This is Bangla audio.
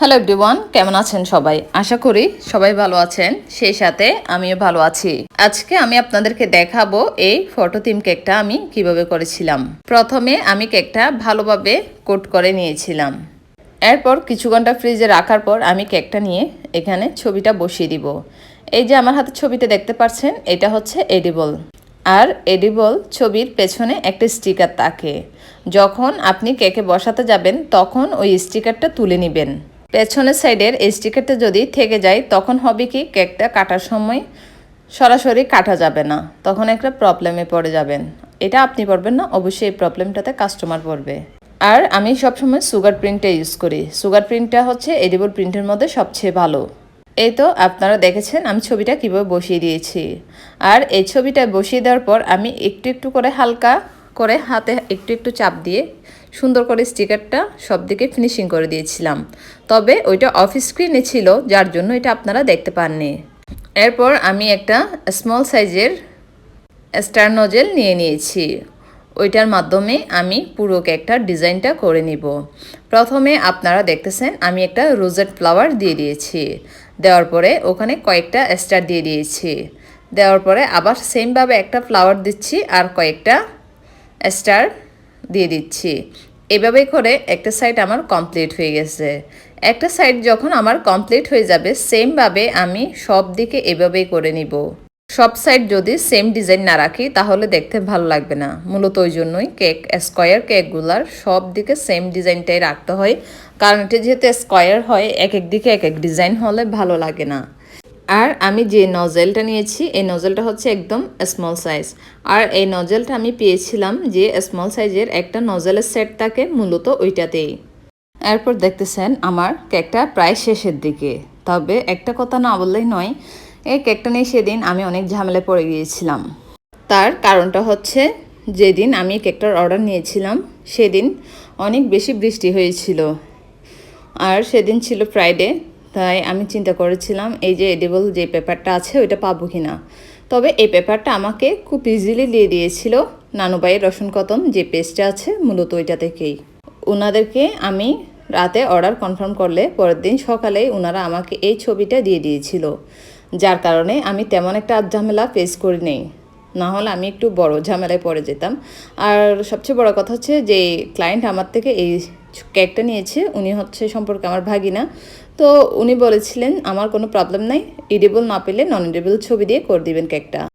হ্যালো এভরিওয়ান, কেমন আছেন সবাই? আশা করি সবাই ভালো আছেন, সেই সাথে আমিও ভালো আছি। আজকে আমি আপনাদেরকে দেখাবো এই ফটো থিম কেকটা আমি কিভাবে করেছিলাম। প্রথমে আমি কেকটা ভালোভাবে কোট করে নিয়েছিলাম। এরপর কিছু ঘন্টা ফ্রিজে রাখার পর আমি কেকটা নিয়ে এখানে ছবিটা বসিয়ে দিব। এই যে আমার হাতে ছবিতে দেখতে পাচ্ছেন, এটা হচ্ছে এডিবল। আর এডিবল ছবির পেছনে একটা স্টিকার থাকে। যখন আপনি কেকে বসাতে যাবেন তখন ওই স্টিকারটা তুলে নেবেন। পেছনের সাইডের এই স্টিকারটা যদি থেকে যায় তখন হবে কি, কেকটা কাটার সময় সরাসরি কাটা যাবে না, তখন একটা প্রবলেমে পড়ে যাবেন। এটা আপনি পড়বেন না, অবশ্যই এই প্রবলেমটাতে কাস্টমার পড়বে। আর আমি সবসময় সুগার প্রিন্টটা ইউজ করি। সুগার প্রিন্টটা হচ্ছে এডিবল প্রিন্টের মধ্যে সবচেয়ে ভালো। এই তো আপনারা দেখেছেন আমি ছবিটা কীভাবে বসিয়ে দিয়েছি। আর এই ছবিটা বসিয়ে দেওয়ার পর আমি একটু একটু করে হালকা করে হাতে একটু একটু চাপ দিয়ে সুন্দর করে স্টিকারটা সব দিকে ফিনিশিং করে দিয়েছিলাম। তবে ওইটা অফ স্ক্রিনে ছিল, যার জন্য এটা আপনারা দেখতে পাননি। এরপর আমি একটা স্মল সাইজের স্টার নজেল নিয়ে নিয়েছি। ওইটার মাধ্যমে আমি পুরো কেকটার ডিজাইনটা করে নিব। প্রথমে আপনারা দেখতেছেন আমি একটা রোজেট ফ্লাওয়ার দিয়ে দিয়েছি। দেওয়ার পরে ওখানে কয়েকটা স্টার দিয়ে দিয়েছি। দেওয়ার পরে আবার সেমভাবে একটা ফ্লাওয়ার দিচ্ছি আর কয়েকটা স্টার দিয়ে দিচ্ছি। এভাবেই করে একটা সাইড আমার কমপ্লিট হয়ে গেছে। একটা সাইড যখন আমার কমপ্লিট হয়ে যাবে, সেমভাবে আমি সব দিকে এভাবেই করে নিব। সব সাইড যদি সেম ডিজাইন না রাখি তাহলে দেখতে ভালো লাগবে না। মূলত ওই জন্যই কেক স্কোয়ার কেকগুলার সব দিকে সেম ডিজাইনটাই রাখতে হয়, কারণ এটা যেহেতু স্কোয়ার হয়, এক এক দিকে এক এক ডিজাইন হলে ভালো লাগে না। আর আমি যে নজেলটা নিয়েছি, এই নজেলটা হচ্ছে একদম স্মল সাইজ। আর এই নজেলটা আমি পেয়েছিলাম যে স্মল সাইজের একটা নজেলের সেট থাকে, মূলত ওইটাতেই। এরপর দেখতেছেন আমার কেকটা প্রায় শেষের দিকে। তবে একটা কথা না বললেই নয়, এই কেকটা নিয়ে সেদিন আমি অনেক ঝামেলায় পড়ে গিয়েছিলাম। তার কারণটা হচ্ছে, যেদিন আমি কেকটার অর্ডার নিয়েছিলাম সেদিন অনেক বেশি বৃষ্টি হয়েছিল। আর সেদিন ছিল ফ্রাইডে, তাই আমি চিন্তা করেছিলাম এই যে এডিবল যে পেপারটা আছে ওইটা পাবো কি না। তবে এই পেপারটা আমাকে খুব ইজিলি দিয়ে দিয়েছিল নানুবাইয়ের রসুন কদম যে পেজটা আছে, মূলত ওইটা থেকেই। ওনাদেরকে আমি রাতে অর্ডার কনফার্ম করলে পরের দিন সকালেই ওনারা আমাকে এই ছবিটা দিয়ে দিয়েছিল, যার কারণে আমি তেমন একটা ঝামেলা ফেস করি নেই। না হলে আমি একটু বড় ঝামেলায় পড়ে যেতাম। আর সবচেয়ে বড় কথা হচ্ছে যে ক্লায়েন্ট আমার থেকে এই কেকটা নিয়েছে, উনি হচ্ছে সম্পর্কে আমার ভাগিনা। তো উনি বলেছিলেন আমার কোনো প্রবলেম নাই, এডিবল না পেলে নন এডিবল ছবি দিয়ে করে দিবেন কেকটা।